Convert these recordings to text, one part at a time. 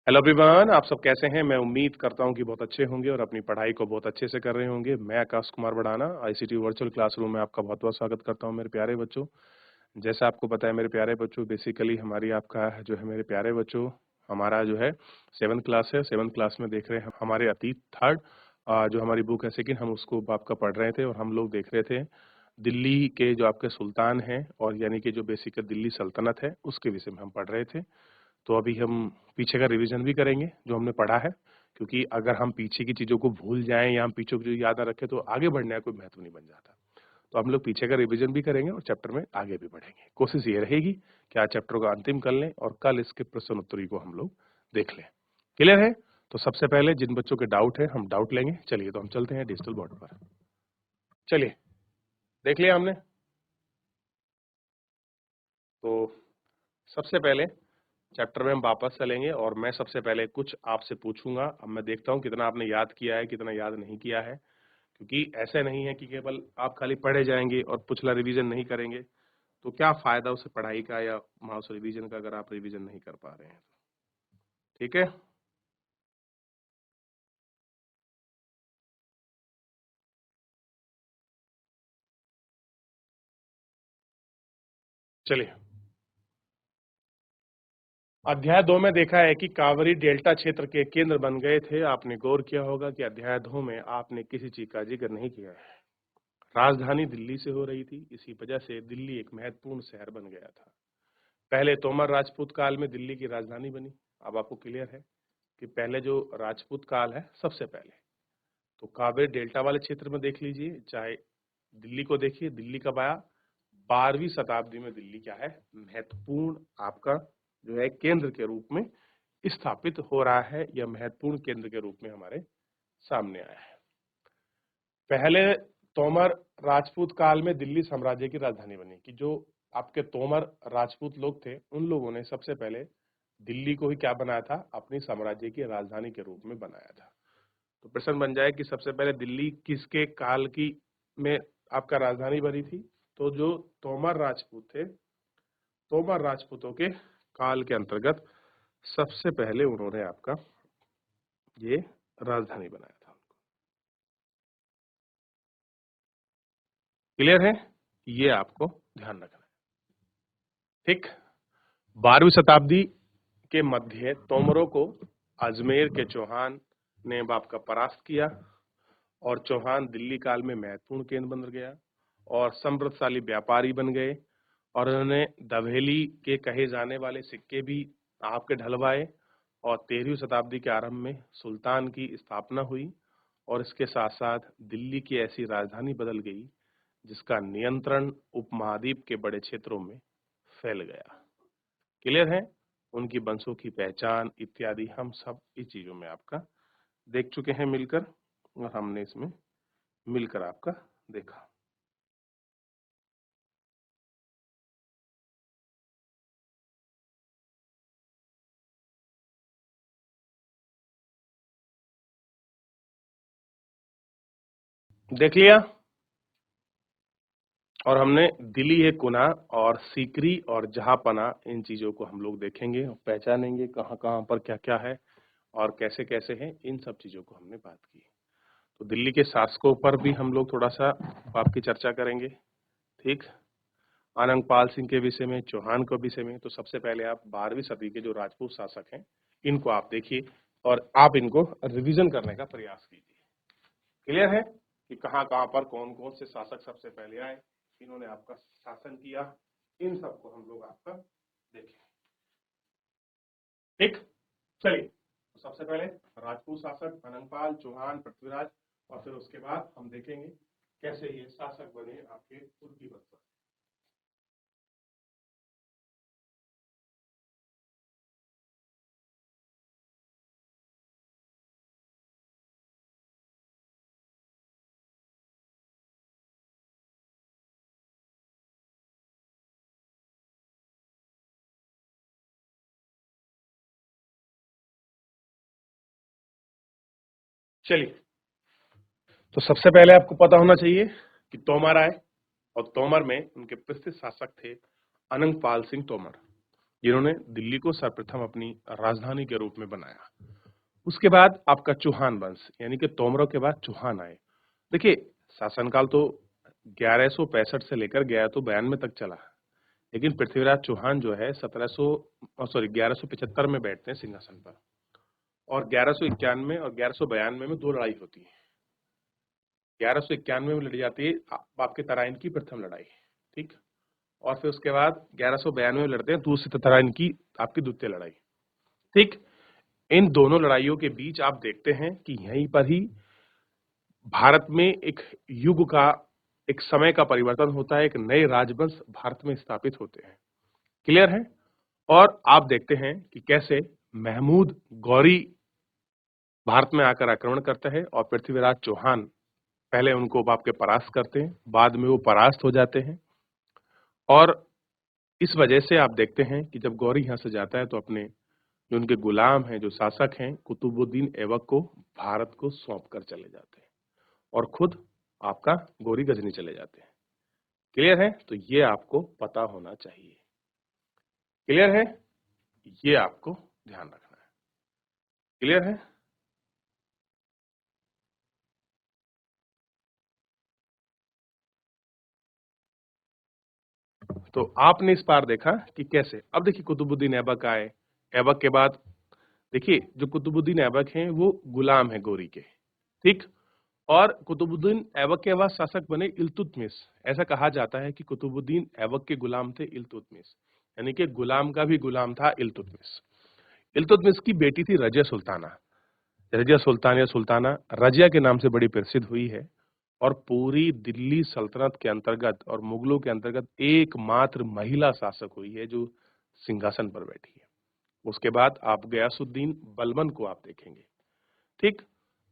Hello everyone, आप सब कैसे हैं? मैं उम्मीद करता हूं कि बहुत अच्छे होंगे और अपनी पढ़ाई को बहुत अच्छे से कर रहे होंगे। मैं Akash Kumar Badana ICT virtual classroom में आपका बहुत-बहुत स्वागत करता हूं मेरे प्यारे बच्चों। जैसा आपको पता है मेरे प्यारे बच्चों, बेसिकली हमारी आपका जो है मेरे प्यारे बच्चों, हमारा जो है 7th क्लास है। 7th क्लास में देख रहे हैं हमारे अतीत थर्ड जो हमारी बुक है सेकंड, हम उसको आपका पढ़ रहे थे और हम लोग देख रहे थे दिल्ली के जो आपके सुल्तान हैं और यानी कि जो बेसिक दिल्ली सल्तनत है उसके विषय में हम पढ़ रहे थे। तो अभी हम पीछे का रिवीजन भी करेंगे जो हमने पढ़ा है, क्योंकि अगर हम पीछे की चीजों को भूल जाएं या हम पीछे की चीज याद ना रखें तो आगे बढ़ने का कोई महत्व नहीं बन जाता। तो हम लोग पीछे का रिवीजन भी करेंगे और चैप्टर में आगे भी बढ़ेंगे। कोशिश ये रहेगी कि आज चैप्टर का अंतिम कर लें और कल इसके प्रश्न उत्तरी को हम लोग देख लें। क्लियर है? तो सबसे पहले जिन बच्चों के डाउट है हम डाउट लेंगे। चलिए तो हम चलते हैं डिजिटल बोर्ड पर। चलिए, देख लिया हमने। तो सबसे पहले चैप्टर में हम वापस चलेंगे और मैं सबसे पहले कुछ आपसे पूछूंगा। अब मैं देखता हूं कितना आपने याद किया है, कितना याद नहीं किया है, क्योंकि ऐसे नहीं है कि केवल आप खाली पढ़े जाएंगे और पिछला रिवीजन नहीं करेंगे तो क्या फायदा उस पढ़ाई का या उस रिवीजन का अगर आप रिवीजन नहीं कर पा रहे हैं। ठीक है, चलिए। अध्याय 2 में देखा है कि कावेरी डेल्टा क्षेत्र के केंद्र बन गए थे। आपने गौर किया होगा कि अध्याय 2 में आपने किसी चीज का जिक्र नहीं किया है। राजधानी दिल्ली से हो रही थी, इसी वजह से दिल्ली एक महत्वपूर्ण शहर बन गया था। पहले तोमर राजपूत काल में दिल्ली की राजधानी बनी। अब आपको क्लियर है कि पहले जो राजपूत काल है सबसे पहले, तो कावेरी डेल्टा वाले क्षेत्र में देख लीजिए, चाहे दिल्ली को देखिए, दिल्ली कब आया? 12वीं शताब्दी में दिल्ली क्या है? महत्वपूर्ण आपका जो है केंद्र के रूप में स्थापित हो रहा है या महत्वपूर्ण केंद्र के रूप में हमारे सामने आया है। पहले तोमर राजपूत काल में दिल्ली साम्राज्य की राजधानी बनी कि जो आपके तोमर राजपूत लोग थे उन लोगों ने सबसे पहले दिल्ली को ही क्या बनाया था? अपनी साम्राज्य की राजधानी के रूप में बनाया था। तो प्रश्न बन जाए कि सबसे पहले दिल्ली किसके काल की में आपका राजधानी बनी थी? तो जो तोमर राजपूत थे, तोमर राजपूतों के काल के अंतर्गत सबसे पहले उन्होंने आपका ये राजधानी बनाया था। क्लियर है? ये आपको ध्यान रखना है। ठीक। 12वीं शताब्दी के मध्य तोमरों को अजमेर के चौहान ने आपका परास्त किया और चौहान दिल्ली काल में महत्वपूर्ण केंद्र बन गया और समृद्धशाली व्यापारी बन गए और उन्होंने दवेली के कहे जाने वाले सिक्के भी आपके ढलवाए और 13वीं शताब्दी के आरंभ में सुल्तान की स्थापना हुई और इसके साथ साथ दिल्ली की ऐसी राजधानी बदल गई जिसका नियंत्रण उपमहाद्वीप के बड़े क्षेत्रों में फैल गया। क्लियर है? उनकी वंशों की पहचान इत्यादि हम सब इस चीजों में आपका देख चुके हैं मिलकर और हमने इसमें मिलकर आपका देखा। देख लिया। और हमने दिली है कुना और सीकरी और जहापना, इन चीजों को हम लोग देखेंगे और पहचानेंगे कहाँ कहाँ पर क्या क्या है और कैसे कैसे है, इन सब चीजों को हमने बात की। तो दिल्ली के शासकों पर भी हम लोग थोड़ा सा आपकी चर्चा करेंगे। ठीक। आनंदपाल सिंह के विषय में, चौहान के विषय में। तो सबसे पहले आप 12वीं सदी के जो राजपूत शासक हैं इनको आप देखिए और आप इनको रिवीजन करने का प्रयास कीजिए। क्लियर है कि कहाँ कहाँ पर कौन कौन से शासक सबसे पहले आए, इन्होंने आपका शासन किया, इन सबको हम लोग आपका देखें। ठीक। चलिए, तो सबसे पहले राजपूत शासक अनंगपाल, चौहान, पृथ्वीराज और फिर उसके बाद हम देखेंगे कैसे ये शासक बने आपके तुर्की वंश। चलिए, तो सबसे पहले आपको पता होना चाहिए कि तोमर आए और तोमर में उनके प्रसिद्ध शासक थे अनंगपाल सिंह तोमर। जिन्होंने दिल्ली को सर्वप्रथम अपनी राजधानी के रूप में बनाया। उसके बाद आपका चौहान वंश यानी कि तोमरों के बाद चौहान आए। देखिए, शासनकाल तो 1165 से लेकर 1192 तक चला, लेकिन पृथ्वीराज चौहान जो है 1175 में बैठते हैं सिंहासन पर, और 1191 और 1192 में दो लड़ाई होती है। 1191 में लड़ी जाती है आपके तराइन की प्रथम लड़ाई, ठीक, और फिर उसके बाद 1192 में लड़ते हैं दूसरी तराइन की आपकी द्वितीय लड़ाई, ठीक। इन दोनों लड़ाइयों के बीच आप देखते हैं कि यहीं पर ही भारत में एक युग का, एक समय का परिवर्तन होता है, एक नए राजवंश भारत में स्थापित होते हैं। क्लियर है? और आप देखते हैं कि कैसे महमूद गौरी भारत में आकर आक्रमण करता है और पृथ्वीराज चौहान पहले उनको बाप के परास्त करते हैं, बाद में वो परास्त हो जाते हैं। और इस वजह से आप देखते हैं कि जब गौरी यहां से जाता है तो अपने जो उनके गुलाम हैं, जो शासक हैं, कुतुबुद्दीन ऐबक को भारत को सौंप कर चले जाते हैं और खुद आपका गौरी गजनी चले जाते हैं। क्लियर है? तो ये आपको पता होना चाहिए। क्लियर है? ये आपको ध्यान रखना है। क्लियर है? तो आपने इस बार देखा कि कैसे, अब देखिए कुतुबुद्दीन ऐबक आए, ऐबक के बाद देखिए जो कुतुबुद्दीन ऐबक हैं वो गुलाम है गौरी के, ठीक। और कुतुबुद्दीन ऐबक के बाद शासक बने इल्तुतमिश। ऐसा कहा जाता है कि कुतुबुद्दीन ऐबक के गुलाम थे इल्तुतमिश, यानी कि गुलाम का भी गुलाम था इल्तुतमिश। इल्तुतमिश की बेटी थी रजिया सुल्ताना। रजिया सुल्तान या सुल्ताना रजिया के नाम से बड़ी प्रसिद्ध हुई है और पूरी दिल्ली सल्तनत के अंतर्गत और मुगलों के अंतर्गत एकमात्र महिला शासक हुई है जो सिंहासन पर बैठी है। उसके बाद आप गयासुद्दीन बलबन को आप देखेंगे, ठीक।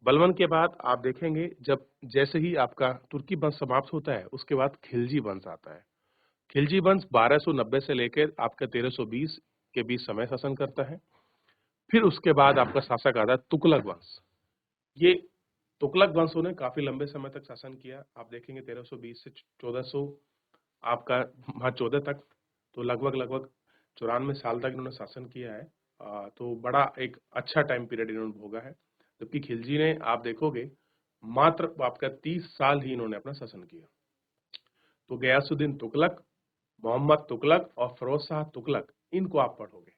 बलबन के बाद आप देखेंगे जब जैसे ही आपका तुर्की वंश समाप्त होता है उसके बाद खिलजी वंश आता है। खिलजी वंश 1290 से लेकर आपका 1320 के बीच समय शासन करता है। फिर उसके बाद आपका शासक आता है तुगलक वंश। ये तुगलक वंशों ने काफी लंबे समय तक शासन किया। आप देखेंगे 1320 से 1400 आपका वहाँ 14 तक, तो लगभग लगभग 94 साल तक इन्होंने शासन किया है। तो बड़ा एक अच्छा टाइम पीरियड इन्होंने भोगा है। जबकि खिलजी ने आप देखोगे मात्र आपका 30 साल ही इन्होंने अपना शासन किया। तो गयासुद्दीन तुगलक, मोहम्मद तुगलक और फिरोज शाह तुगलक, इनको आप पढ़ोगे।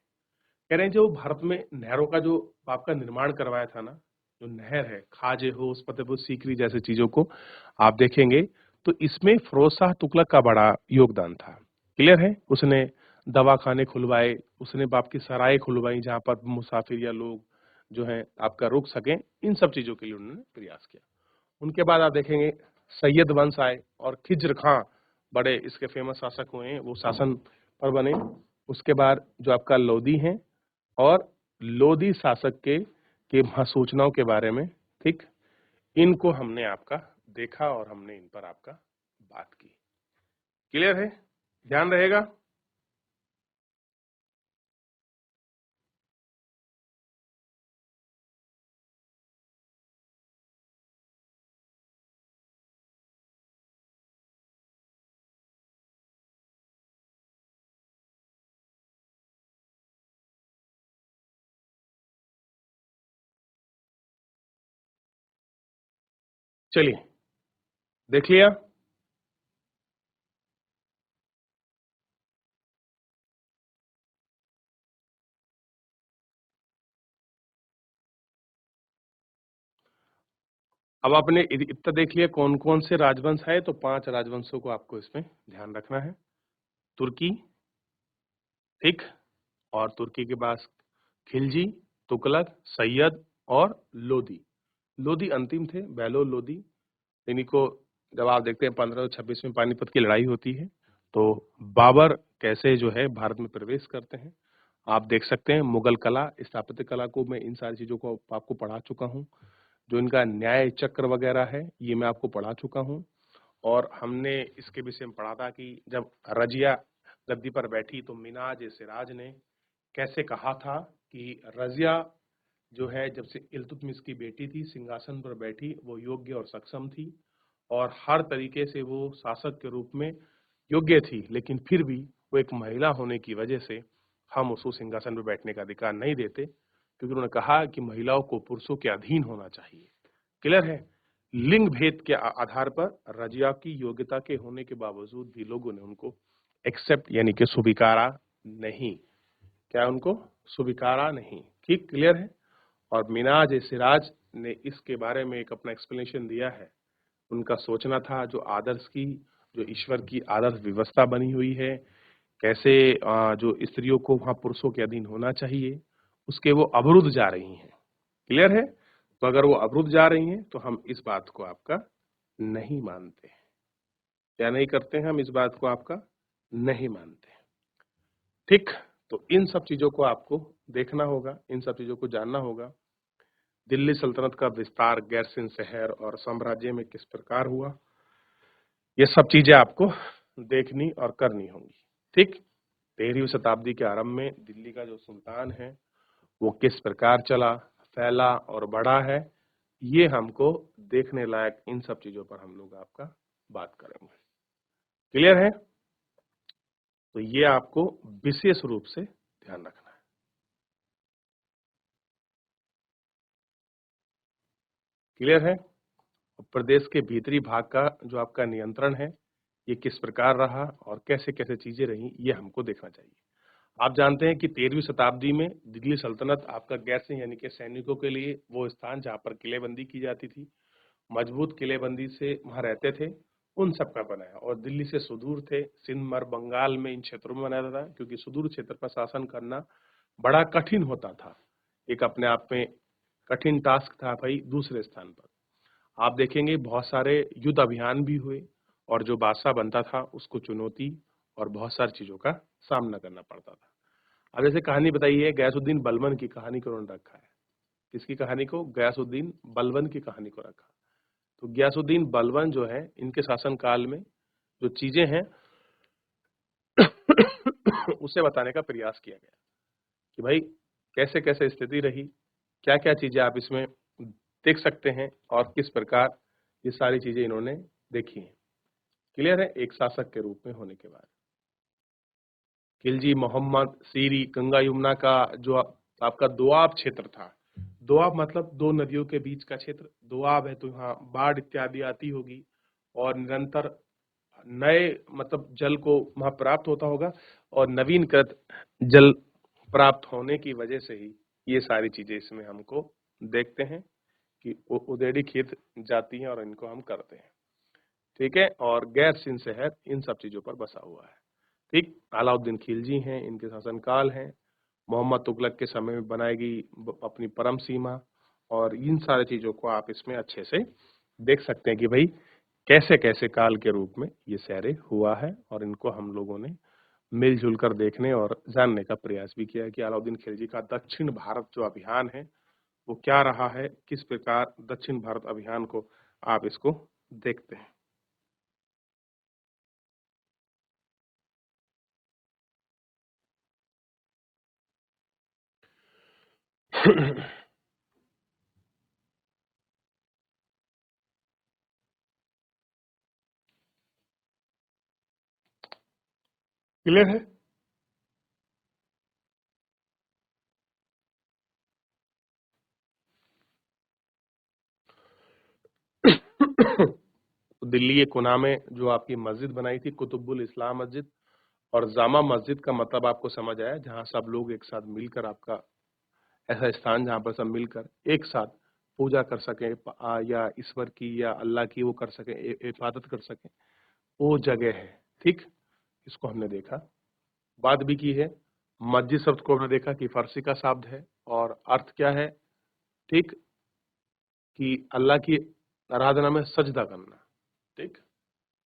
कह रहे हैं जो भारत में नहरों का जो आपका निर्माण करवाया था ना, जो नहर है खाजे हो फतेहपुर सीकरी जैसे चीजों को आप देखेंगे तो इसमें फिरोज शाह तुगलक का बड़ा योगदान था। क्लियर है? उसने दवाखाने खुलवाए, उसने बाप की सराय खुलवाई जहां पर मुसाफिर या लोग जो है आपका रुक सकें, इन सब चीजों के लिए उन्होंने प्रयास किया। उनके बाद आप देखेंगे सैयद वंश आए और खिज्र खां बड़े इसके फेमस शासक हुए हैं, वो शासन पर बने। उसके बाद जो आपका लोधी हैं और लोधी शासक के सूचनाओं के बारे में, ठीक, इनको हमने आपका देखा और हमने इन पर आपका बात की। क्लियर है? ध्यान रहेगा। चलिए, देख लिया। अब आपने इतना देख लिया कौन कौन से राजवंश है, तो 5 राजवंशों को आपको इसमें ध्यान रखना है। तुर्की, ठीक, और तुर्की के पास खिलजी, तुगलक, सैयद और लोदी। लोदी अंतिम थे, बैलोर लोदी। इन्हीं को जब आप देखते हैं 1526 में पानीपत की लड़ाई होती है तो बाबर कैसे जो है भारत में प्रवेश करते हैं, आप देख सकते हैं। मुगल कला, स्थापत्य कला को मैं इन सारी चीजों को आपको पढ़ा चुका हूँ। जो इनका न्याय चक्र वगैरह है ये मैं आपको पढ़ा चुका हूँ। और हमने इसके विषय में पढ़ा था कि जब रजिया गद्दी पर बैठी तो मिनाज सिराज ने कैसे कहा था कि रजिया जो है जब से इल्तुतमिश की बेटी थी, सिंहासन पर बैठी, वो योग्य और सक्षम थी और हर तरीके से वो शासक के रूप में योग्य थी, लेकिन फिर भी वो एक महिला होने की वजह से हम उसको सिंहासन पर बैठने का अधिकार नहीं देते, क्योंकि उन्होंने कहा कि महिलाओं को पुरुषों के अधीन होना चाहिए। क्लियर है? लिंग भेद के आधार पर रजिया की योग्यता के होने के बावजूद भी लोगों ने उनको एक्सेप्ट यानी कि स्वीकारा नहीं। क्या उनको स्वीकारा नहीं? ठीक, क्लियर है? और मिनाज सिराज ने इसके बारे में एक अपना एक्सप्लेनेशन दिया है। उनका सोचना था जो ईश्वर की आदर्श व्यवस्था बनी हुई है, कैसे जो स्त्रियों को वहां पुरुषों के अधीन होना चाहिए, उसके वो अवरुद्ध जा रही हैं। क्लियर है? तो अगर वो अवरुद्ध जा रही हैं तो हम इस बात को आपका नहीं मानते। क्या नहीं करते हैं? हम इस बात को आपका नहीं मानते। ठीक, तो इन सब चीजों को आपको देखना होगा, इन सब चीजों को जानना होगा। दिल्ली सल्तनत का विस्तार गैरसिन शहर और साम्राज्य में किस प्रकार हुआ, ये सब चीजें आपको देखनी और करनी होंगी। ठीक, 13वीं शताब्दी के आरंभ में दिल्ली का जो सुल्तान है वो किस प्रकार चला, फैला और बढ़ा है, ये हमको देखने लायक इन सब चीजों पर हम लोग आपका बात करेंगे। क्लियर है? तो ये आपको विशेष रूप से ध्यान रखना है। क्लियर है? प्रदेश के भीतरी भाग का जो आपका नियंत्रण है ये किस प्रकार रहा और कैसे कैसे चीजें रही, ये हमको देखना चाहिए। आप जानते हैं कि 13वीं शताब्दी में दिल्ली सल्तनत आपका गैरसिंह यानी कि सैनिकों के लिए वो स्थान जहाँ पर किलेबंदी की जाती थी, मजबूत किलेबंदी से वहां रहते थे, उन सब का बनाया। और दिल्ली से सुदूर थे, सिंध मर बंगाल में इन क्षेत्रों में बनाया था, क्योंकि सुदूर क्षेत्र पर शासन करना बड़ा कठिन होता था। एक अपने आप में कठिन टास्क था भाई। दूसरे स्थान पर आप देखेंगे बहुत सारे युद्ध अभियान भी हुए और जो बादशाह बनता था उसको चुनौती और बहुत सारी चीजों का सामना करना पड़ता था। अब जैसे कहानी बताइए, गयासुद्दीन बलबन की कहानी को उन्होंने रखा है। किसकी कहानी को? गयासुद्दीन बलबन की कहानी को रखा। तो गयासुद्दीन बलबन जो है, इनके शासन काल में जो चीजें हैं उसे बताने का प्रयास किया गया कि भाई कैसे कैसे स्थिति रही, क्या क्या चीजें आप इसमें देख सकते हैं और किस प्रकार ये सारी चीजें इन्होंने देखी हैं। क्लियर है? एक शासक के रूप में होने के बाद खिलजी, मोहम्मद, सीरी, गंगा यमुना का जो आपका दोआब क्षेत्र था, दोआब मतलब दो नदियों के बीच का क्षेत्र, दोआब है तो यहाँ बाढ़ इत्यादि आती होगी और निरंतर नए मतलब जल को वहां प्राप्त होता होगा और नवीनकृत जल प्राप्त होने की वजह से ही ये सारी चीजें इसमें हमको देखते हैं कि उदेड़ी खेत जाती हैं और इनको हम करते हैं। ठीक है? और गैर सिंध शहर इन सब चीजों पर बसा हुआ है। ठीक, अलाउद्दीन खिलजी हैं, इनके शासनकाल है, मोहम्मद तुगलक के समय में बनाई गई अपनी परम सीमा, और इन सारी चीजों को आप इसमें अच्छे से देख सकते हैं कि भाई कैसे कैसे काल के रूप में ये सारे हुआ है और इनको हम लोगों ने मिलजुल कर देखने और जानने का प्रयास भी किया है कि अलाउद्दीन खिलजी का दक्षिण भारत जो अभियान है वो क्या रहा है, किस प्रकार दक्षिण भारत अभियान को आप इसको देखते हैं। क्लियर है? तो दिल्ली के कुना में जो आपकी मस्जिद बनाई थी कुतुबुल इस्लाम मस्जिद, और जामा मस्जिद का मतलब आपको समझ आया, जहां सब लोग एक साथ मिलकर आपका ऐसा स्थान जहां पर सब मिलकर एक साथ पूजा कर सके या ईश्वर की या अल्लाह की वो कर सके, इबादत कर सके, वो जगह है। ठीक, इसको हमने देखा, बात भी की है। मस्जिद शब्द को हमने देखा कि फारसी का शब्द है और अर्थ क्या है, ठीक, कि अल्लाह की आराधना में सजदा करना। ठीक,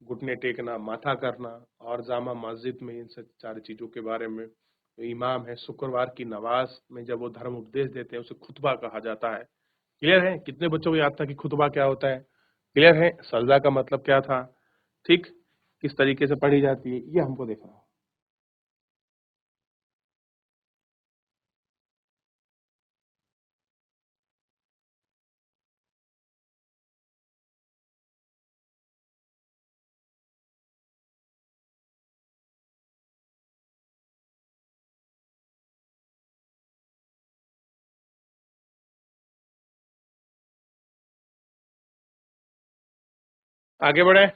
घुटने टेकना, माथा करना। और जामा मस्जिद में इन सब सारी चीजों के बारे में जो इमाम है शुक्रवार की नमाज में जब वो धर्म उपदेश देते हैं उसे खुतबा कहा जाता है। क्लियर है? कितने बच्चों को याद था कि खुतबा क्या होता है? क्लियर है? सजदा का मतलब क्या था? ठीक, किस तरीके से पढ़ी जाती है, ये हमको देखना है। आगे बढ़े।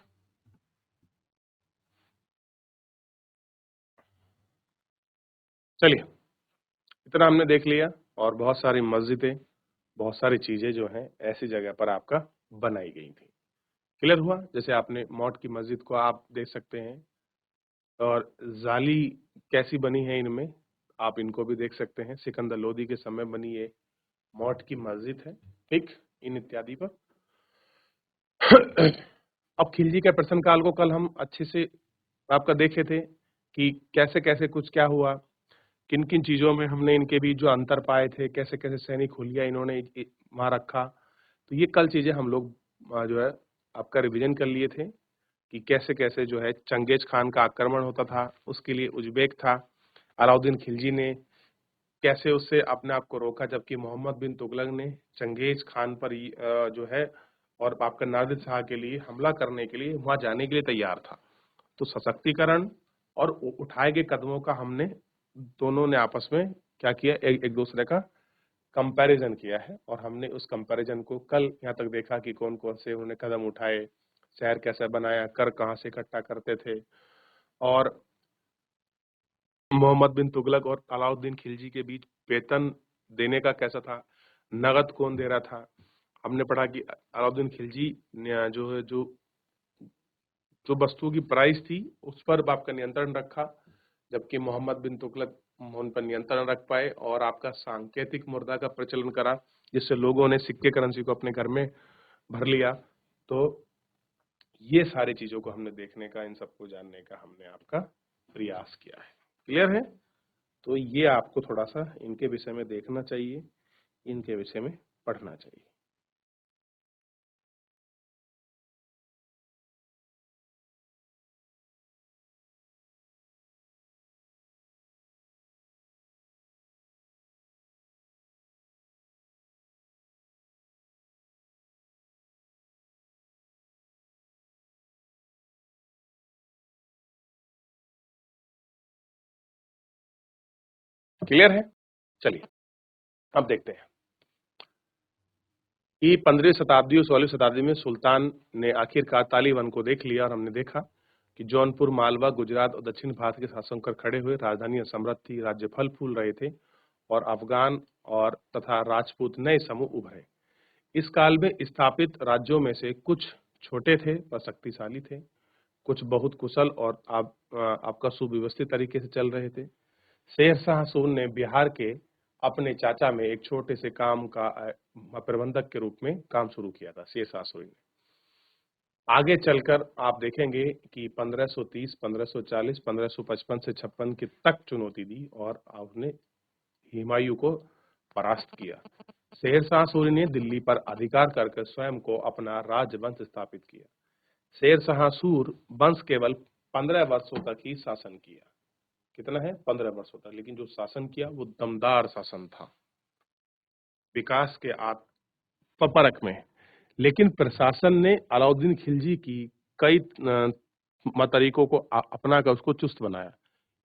चलिए, इतना हमने देख लिया और बहुत सारी मस्जिदें, बहुत सारी चीजें जो हैं ऐसी जगह पर आपका बनाई गई थी। क्लियर हुआ? जैसे आपने मौट की मस्जिद को आप देख सकते हैं और जाली कैसी बनी है इनमें, आप इनको भी देख सकते हैं। सिकंदर लोदी के समय बनी ये मौट की मस्जिद है, ठीक, इन इत्यादि पर। अब खिलजी के प्रश्न काल को कल हम अच्छे से आपका देखे थे कि कैसे कैसे कुछ क्या हुआ, किन किन चीजों में हमने इनके बीच जो अंतर पाए थे, कैसे कैसे सैनिक हुलिया इन्होंने वहां रखा। तो ये कल चीजें हम लोग जो है आपका रिवीजन कर लिए थे कि कैसे कैसे जो है चंगेज खान का आक्रमण होता था, उसके लिए उज्बेक था, अलाउद्दीन खिलजी ने कैसे उससे अपने आप को रोका, जबकि मोहम्मद बिन तुगलक ने चंगेज खान पर जो है और आपका नादिर शाह के लिए हमला करने के लिए वहां जाने के लिए तैयार था। तो सशक्तिकरण और उठाए गए कदमों का हमने दोनों ने आपस में क्या किया, एक दूसरे का कंपैरिजन किया है और हमने उस कंपैरिजन को कल यहाँ तक देखा कि कौन कौन से उन्होंने कदम उठाए, शहर कैसे बनाया, कर कहाँ से इकट्ठा करते थे, और मोहम्मद बिन तुगलक और अलाउद्दीन खिलजी के बीच वेतन देने का कैसा था, नगद कौन दे रहा था। हमने पढ़ा कि अलाउद्दीन खिलजी ने जो जो वस्तुओं की प्राइस थी उस पर आपका नियंत्रण रखा, जबकि मोहम्मद बिन तुगलक उन पर नियंत्रण रख पाए और आपका सांकेतिक मुद्रा का प्रचलन करा, जिससे लोगों ने सिक्के करेंसी को अपने घर में भर लिया। तो ये सारी चीजों को हमने देखने का, इन सबको जानने का हमने आपका प्रयास किया है। क्लियर है? तो ये आपको थोड़ा सा इनके विषय में देखना चाहिए, इनके विषय में पढ़ना चाहिए। क्लियर है? चलिए अब देखते हैं कि 15वीं शताब्दी और 16वीं शताब्दी में सुल्तान ने आखिरकार तालिबान को देख लिया और हमने देखा कि जौनपुर, मालवा, गुजरात और दक्षिण भारत के शासन कर खड़े हुए, राजधानी समृद्ध थी, राज्य फल फूल रहे थे और अफगान और तथा राजपूत नए समूह उभरे। इस काल में स्थापित राज्यों में से कुछ छोटे थे पर शक्तिशाली थे, कुछ बहुत कुशल और आपका सुव्यवस्थित तरीके से चल रहे थे। शेरशाह सूरी ने बिहार के अपने चाचा में एक छोटे से काम का प्रबंधक के रूप में काम शुरू किया था शेरशाह सूरी ने। आगे चलकर आप देखेंगे कि 1530, 1540, 1555 से 56 की तक चुनौती दी और आपने हुमायूं को परास्त किया। शेरशाह सूरी ने दिल्ली पर अधिकार करके स्वयं को अपना राजवंश स्थापित किया। शेरशाह सूरी वंश केवल 15 वर्षों तक ही शासन किया। कितना है? 15 वर्षों तक। लेकिन जो शासन किया वो दमदार शासन था, विकास के परख में। लेकिन प्रशासन ने अलाउद्दीन खिलजी की कई तरीकों को अपना कर उसको चुस्त बनाया।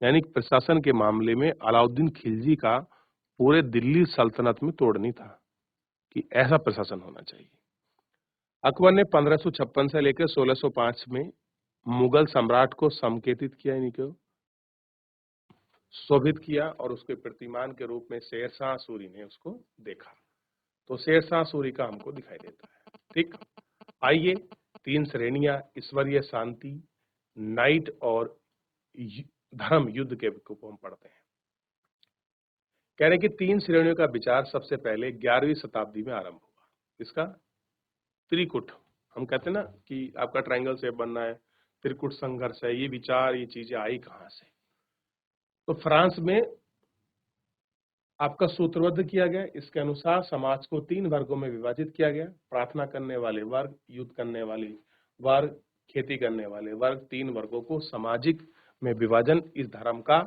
यानी प्रशासन के मामले में अलाउद्दीन खिलजी का पूरे दिल्ली सल्तनत में तोड़ नहीं था कि ऐसा प्रशासन होना चाहिए। अकबर ने 1556 से लेकर 1605 में मुगल सम्राट को संकेतित किया, यानी कि शोभित किया और उसके प्रतिमान के रूप में शेरशाह सूरी ने उसको देखा। तो शेरशाह सूरी का हमको दिखाई देता है। ठीक, आइए 3 श्रेणियां ईश्वरीय शांति, नाइट और धर्म युद्ध के को हम पढ़ते हैं। कह रहे कि 3 श्रेणियों का विचार सबसे पहले 11वीं शताब्दी में आरंभ हुआ। इसका त्रिकुट, हम कहते हैं ना कि आपका ट्रायंगल शेप बनना है, त्रिकुट संघर्ष है, ये विचार, ये चीजें आई कहां से? तो फ्रांस में आपका सूत्रबद्ध किया गया। इसके अनुसार समाज को 3 वर्गों में विभाजित किया गया। प्रार्थना करने वाले वर्ग, युद्ध करने वाले वर्ग, खेती करने वाले वर्ग, 3 वर्गों को सामाजिक में विभाजन इस धर्म का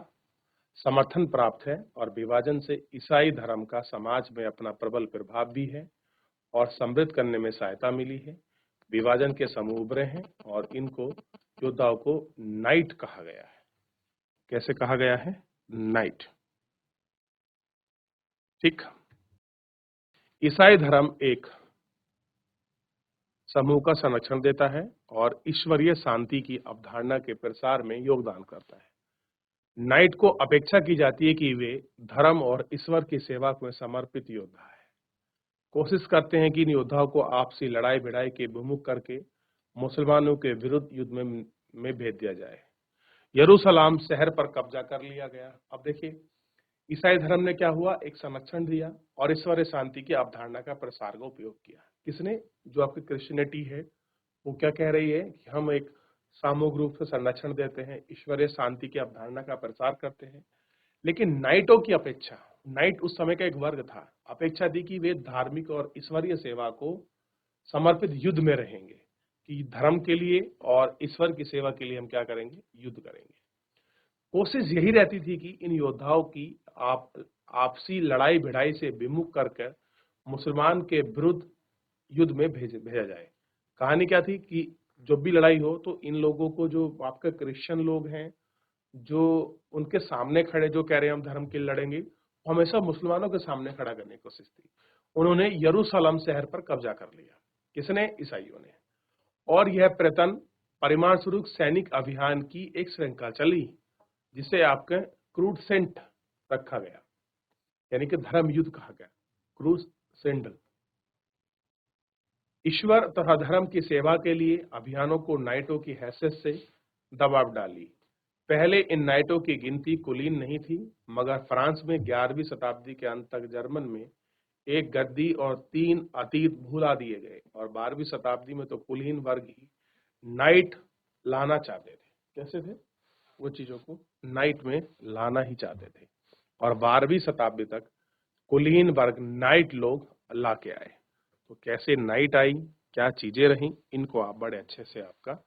समर्थन प्राप्त है और विभाजन से ईसाई धर्म का समाज में अपना प्रबल प्रभाव भी है और समृद्ध करने में सहायता मिली है। विभाजन के समूह उभरे हैं और इनको योद्धाओं को नाइट कहा गया है। कैसे कहा गया है? नाइट। ठीक, ईसाई धर्म एक समूह का संरक्षण देता है और ईश्वरीय शांति की अवधारणा के प्रसार में योगदान करता है। नाइट को अपेक्षा की जाती है कि वे धर्म और ईश्वर की सेवा में समर्पित योद्धा है। कोशिश करते हैं कि इन योद्धाओं को आपसी लड़ाई भिड़ाई के विमुख करके मुसलमानों के विरुद्ध युद्ध में भेज दिया जाए। यरूशलेम शहर पर कब्जा कर लिया गया। अब देखिए, ईसाई धर्म ने क्या हुआ, एक संरक्षण दिया और ईश्वरीय शांति की अवधारणा का प्रसार का उपयोग किया। किसने? जो आपकी क्रिश्चियनिटी है वो क्या कह रही है कि हम एक सामूहिक रूप से संरक्षण देते हैं, ईश्वरीय शांति की अवधारणा का प्रसार करते हैं। लेकिन नाइटों की अपेक्षा, नाइट उस समय का एक वर्ग था, अपेक्षा दी कि वे धार्मिक और ईश्वरीय सेवा को समर्पित युद्ध में रहेंगे, कि धर्म के लिए और ईश्वर की सेवा के लिए हम क्या करेंगे, युद्ध करेंगे। कोशिश यही रहती थी कि इन योद्धाओं की आपसी लड़ाई भिड़ाई से विमुख कर मुसलमान के विरुद्ध युद्ध में भेजा जाए। कहानी क्या थी कि जब भी लड़ाई हो तो इन लोगों को, जो आपके क्रिश्चियन लोग हैं, जो उनके सामने खड़े, जो कह रहे हैं हम धर्म के लिए लड़ेंगे, हमेशा मुसलमानों के सामने खड़ा करने की कोशिश थी। उन्होंने यरूशलेम शहर पर कब्जा कर लिया। किसने? ईसाइयों ने। और यह प्रयत्न परिणाम स्वरूप सैनिक अभियान की एक श्रृंखला चली, जिसे आपके क्रूसेंट रखा गया, यानी कि धर्म युद्ध कहा गया, क्रूसेंट। ईश्वर तथा धर्म की सेवा के लिए अभियानों को नाइटों की हैसियत से दबाव डाली। पहले इन नाइटों की गिनती कुलीन नहीं थी, मगर फ्रांस में 11वीं शताब्दी के अंत तक जर्मन में एक गद्दी और 3 अतीत भुला दिए गए और 12वीं शताब्दी में तो कुलीन वर्ग ही नाइट लाना चाहते थे। कैसे थे? वो चीजों को नाइट में लाना ही चाहते थे और 12वीं शताब्दी तक कुलीन वर्ग नाइट लोग ला के आए। तो कैसे नाइट आई, क्या चीजें रही, इनको आप बड़े अच्छे से आपका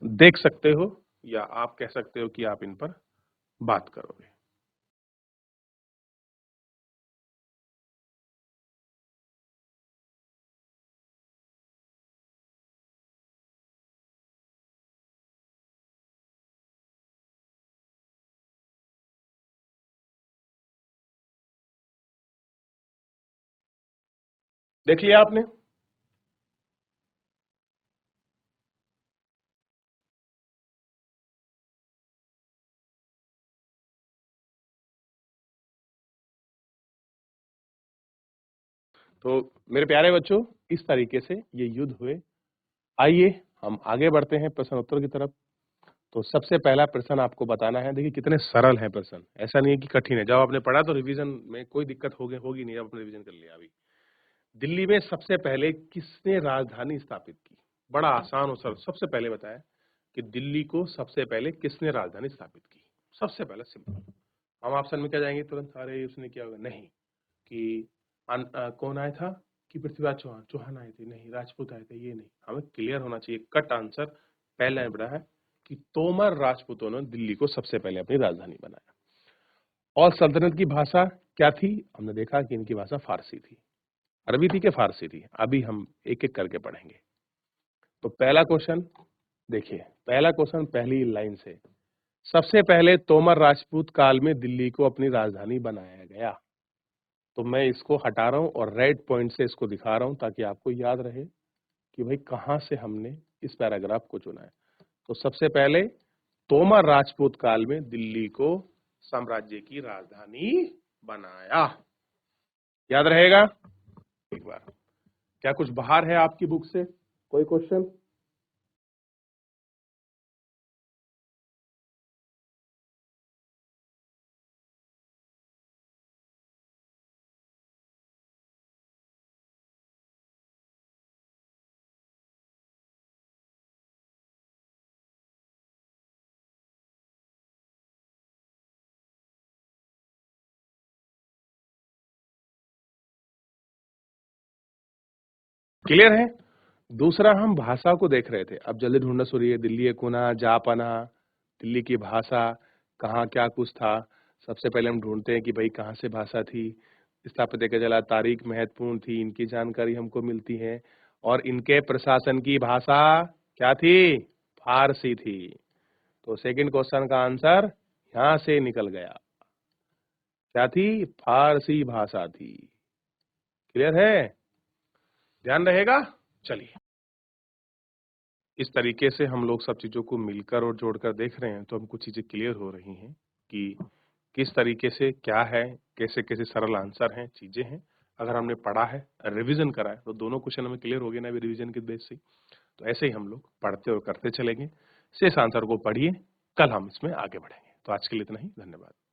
देख सकते हो, या आप कह सकते हो कि आप इन पर बात करोगे। देख लिया आपने? तो मेरे प्यारे बच्चों, इस तरीके से ये युद्ध हुए। आइए हम आगे बढ़ते हैं प्रश्न उत्तर की तरफ। तो सबसे पहला प्रश्न आपको बताना है। देखिए कितने सरल हैं प्रश्न, ऐसा नहीं है कि कठिन है। जब आपने पढ़ा तो रिवीजन में कोई दिक्कत होगी नहीं, आपने रिवीजन कर लिया। अभी दिल्ली में सबसे पहले किसने राजधानी स्थापित की? बड़ा आसान और सरल। सबसे पहले बताया कि दिल्ली को सबसे पहले किसने राजधानी स्थापित की? सबसे पहले सिंपल। हम ऑप्शन में क्या जाएंगे तुरंत, अरे उसने क्या होगा, नहीं कि कौन आया था कि पृथ्वीराज चौहान, चौहान आए थे, नहीं राजपूत आए थे, ये नहीं। हमें क्लियर होना चाहिए, कट आंसर पहला बड़ा है कि तोमर राजपूतों ने दिल्ली को सबसे पहले अपनी राजधानी बनाया। और सल्तनत की भाषा क्या थी? हमने देखा कि इनकी भाषा फारसी थी। अरबी थी कि फारसी थी? अभी हम एक एक करके पढ़ेंगे। तो पहला क्वेश्चन देखिए, पहला क्वेश्चन पहली लाइन से, सबसे पहले तोमर राजपूत काल में दिल्ली को अपनी राजधानी बनाया गया। तो मैं इसको हटा रहा हूं और रेड पॉइंट से इसको दिखा रहा हूं ताकि आपको याद रहे कि भाई कहां से हमने इस पैराग्राफ को चुना है। तो सबसे पहले तोमर राजपूत काल में दिल्ली को साम्राज्य की राजधानी बनाया। याद रहेगा? एक बार, क्या कुछ बाहर है आपकी बुक से? कोई क्वेश्चन? क्लियर है? दूसरा हम भाषा को देख रहे थे। अब जल्दी ढूंढना शुरू है। दिल्ली कुना जापना, दिल्ली की भाषा, कहाँ क्या कुछ था। सबसे पहले हम ढूंढते हैं कि भाई कहाँ से भाषा थी। स्थापित का चला, तारीख महत्वपूर्ण थी, इनकी जानकारी हमको मिलती है। और इनके प्रशासन की भाषा क्या थी? फारसी थी। तो सेकंड क्वेश्चन का आंसर यहां से निकल गया। क्या थी? फारसी भाषा थी। क्लियर है? ध्यान रहेगा? चलिए। इस तरीके से हम लोग सब चीज़ों को मिलकर और जोड़कर देख रहे हैं, तो हमको चीज़ें क्लियर हो रही हैं कि किस तरीके से क्या है, कैसे-कैसे सरल आंसर हैं, चीज़ें हैं। अगर हमने पढ़ा है, रिवीजन करा है, तो दोनों क्वेश्चन हमें क्लियर हो गए ना अभी रिवीजन के बेस से। तो ऐसे ही हम लोग पढ़ते और करते चलेंगे। शेष आंसर को पढ़िए, कल हम इसमें आगे बढ़ेंगे। तो आज के लिए इतना ही, धन्यवाद।